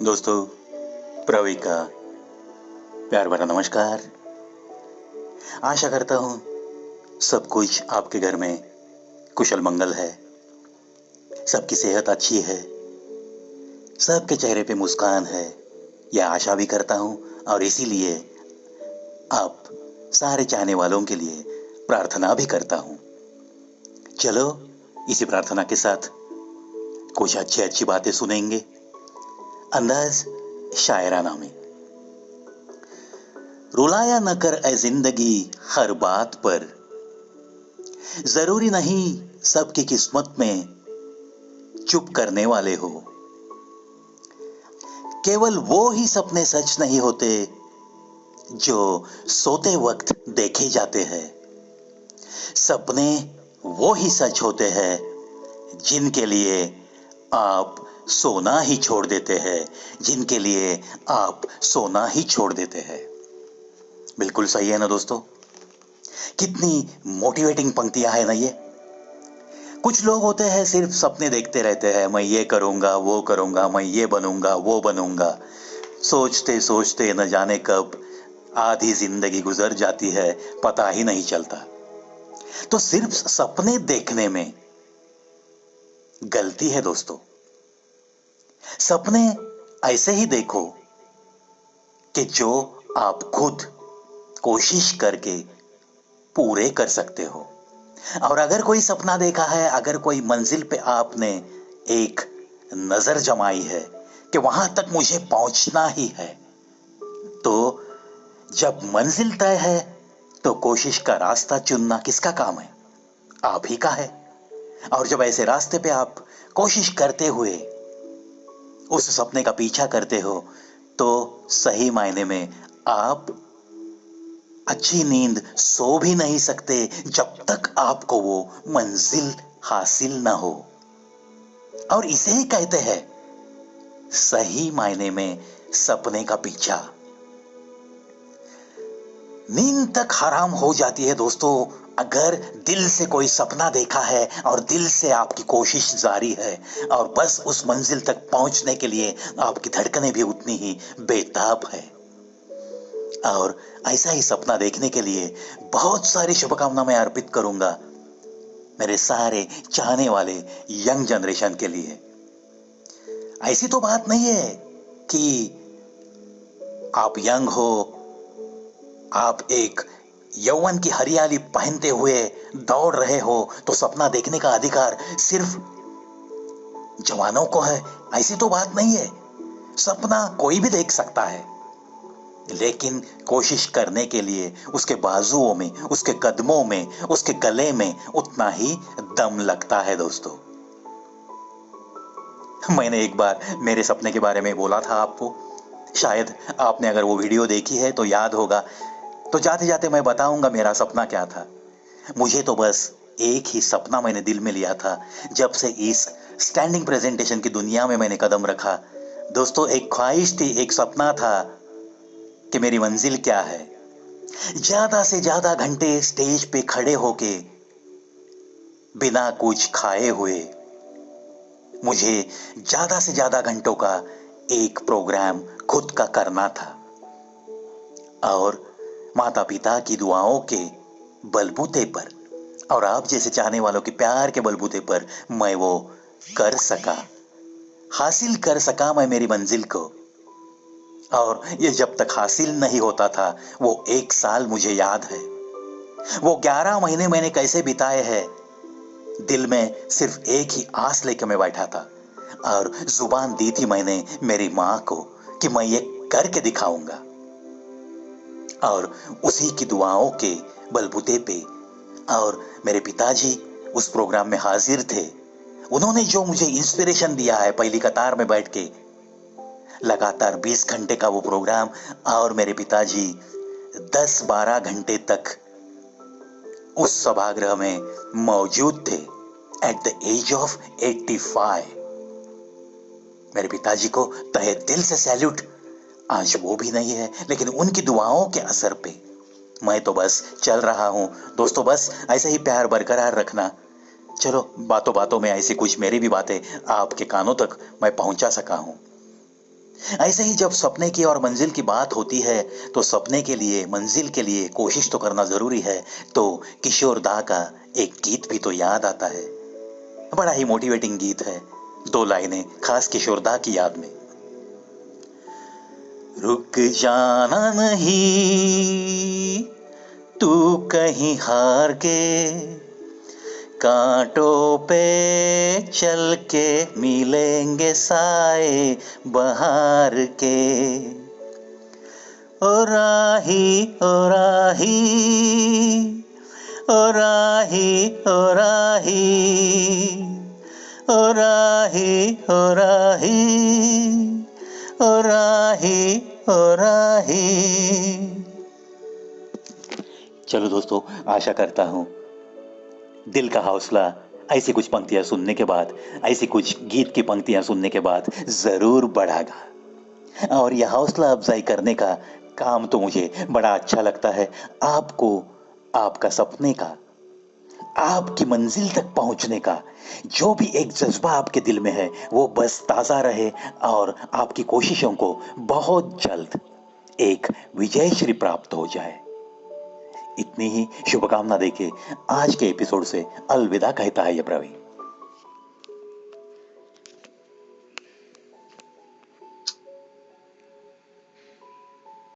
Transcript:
दोस्तों, प्रवी का प्यार भरा नमस्कार। आशा करता हूँ सब कुछ आपके घर में कुशल मंगल है, सबकी सेहत अच्छी है, सबके चेहरे पे मुस्कान है। यह आशा भी करता हूँ और इसीलिए आप सारे चाहने वालों के लिए प्रार्थना भी करता हूँ। चलो इसी प्रार्थना के साथ कुछ अच्छी अच्छी बातें सुनेंगे अंदाज शायराना में। रुलाया न कर ए जिंदगी हर बात पर, जरूरी नहीं सबकी किस्मत में चुप करने वाले हो। केवल वो ही सपने सच नहीं होते जो सोते वक्त देखे जाते हैं। सपने वो ही सच होते हैं जिनके लिए आप सोना ही छोड़ देते हैं, जिनके लिए आप सोना ही छोड़ देते हैं। बिल्कुल सही है ना दोस्तों? कितनी मोटिवेटिंग पंक्तियां है ना ये। कुछ लोग होते हैं सिर्फ सपने देखते रहते हैं, मैं ये करूंगा वो करूंगा, मैं ये बनूंगा वो बनूंगा। सोचते सोचते न जाने कब आधी जिंदगी गुजर जाती है, पता ही नहीं चलता। तो सिर्फ सपने देखने में गलती है दोस्तों। सपने ऐसे ही देखो कि जो आप खुद कोशिश करके पूरे कर सकते हो। और अगर कोई सपना देखा है, अगर कोई मंजिल पे आपने एक नजर जमाई है कि वहां तक मुझे पहुंचना ही है, तो जब मंजिल तय है तो कोशिश का रास्ता चुनना किसका काम है? आप ही का है। और जब ऐसे रास्ते पे आप कोशिश करते हुए उस सपने का पीछा करते हो, तो सही मायने में आप अच्छी नींद सो भी नहीं सकते जब तक आपको वो मंजिल हासिल ना हो। और इसे ही कहते हैं सही मायने में सपने का पीछा। नींद तक हराम हो जाती है दोस्तों अगर दिल से कोई सपना देखा है और दिल से आपकी कोशिश जारी है और बस उस मंजिल तक पहुंचने के लिए आपकी धड़कनें भी उतनी ही बेताब है। और ऐसा ही सपना देखने के लिए बहुत सारी शुभकामनाएं मैं अर्पित करूंगा मेरे सारे चाहने वाले यंग जनरेशन के लिए। ऐसी तो बात नहीं है कि आप यंग हो, आप एक यौवन की हरियाली पहनते हुए दौड़ रहे हो तो सपना देखने का अधिकार सिर्फ जवानों को है। ऐसी तो बात नहीं है। सपना कोई भी देख सकता है, लेकिन कोशिश करने के लिए उसके बाजुओं में, उसके कदमों में, उसके गले में उतना ही दम लगता है दोस्तों। मैंने एक बार मेरे सपने के बारे में बोला था आपको, शायद आपने अगर वो वीडियो देखी है तो याद होगा। तो जाते जाते मैं बताऊंगा मेरा सपना क्या था। मुझे तो बस एक ही सपना मैंने दिल में लिया था जब से इस स्टैंडिंग प्रेजेंटेशन की दुनिया में मैंने कदम रखा। दोस्तों, एक ख्वाहिश थी, एक सपना था कि मेरी मंजिल क्या है। ज्यादा से ज्यादा घंटे स्टेज पे खड़े होके बिना कुछ खाए हुए मुझे ज्यादा से ज्यादा घंटों का एक प्रोग्राम खुद का करना था और माता पिता की दुआओं के बलबूते पर और आप जैसे चाहने वालों के प्यार के बलबूते पर मैं वो कर सका, हासिल कर सका मैं मेरी मंजिल को। और ये जब तक हासिल नहीं होता था, वो 1 साल मुझे याद है। वो 11 महीने मैंने कैसे बिताए हैं। दिल में सिर्फ एक ही आस लेकर मैं बैठा था और जुबान दी थी मैंने मेरी मां को कि मैं ये करके दिखाऊंगा। और उसी की दुआओं के बलबूते पे और मेरे पिताजी उस प्रोग्राम में हाजिर थे। उन्होंने जो मुझे इंस्पिरेशन दिया है, पहली कतार में बैठ के लगातार 20 घंटे का वो प्रोग्राम, और मेरे पिताजी 10-12 घंटे तक उस सभागृह में मौजूद थे एट द एज ऑफ 85। मेरे पिताजी को तहे दिल से सैल्यूट। आज वो भी नहीं है, लेकिन उनकी दुआओं के असर पे मैं तो बस चल रहा हूं दोस्तों। बस ऐसे ही प्यार बरकरार रखना। चलो, बातों बातों में ऐसी कुछ मेरी भी बातें आपके कानों तक मैं पहुंचा सका हूं। ऐसे ही जब सपने की और मंजिल की बात होती है तो सपने के लिए मंजिल के लिए कोशिश तो करना जरूरी है। तो किशोर दा का एक गीत भी तो याद आता है, बड़ा ही मोटिवेटिंग गीत है। दो लाइनें खास किशोर दा की याद में। रुक जाना नहीं तू कहीं हार के, कांटों पे चल के मिलेंगे साए बहार के। ओ राही ओ राही ओ राही ओ राही ओ राही ओ राही ओ राही ओ राही। चलो दोस्तों, आशा करता हूं दिल का हौसला ऐसी कुछ पंक्तियां सुनने के बाद, ऐसी कुछ गीत की पंक्तियां सुनने के बाद जरूर बढ़ागा। और यह हौसला अफजाई करने का काम तो मुझे बड़ा अच्छा लगता है। आपको आपका सपने का, आपकी मंजिल तक पहुंचने का जो भी एक जज्बा आपके दिल में है वो बस ताजा रहे और आपकी कोशिशों को बहुत जल्द एक विजय श्री प्राप्त हो जाए। इतनी ही शुभकामना देके आज के एपिसोड से अलविदा कहता है ये प्रवीण।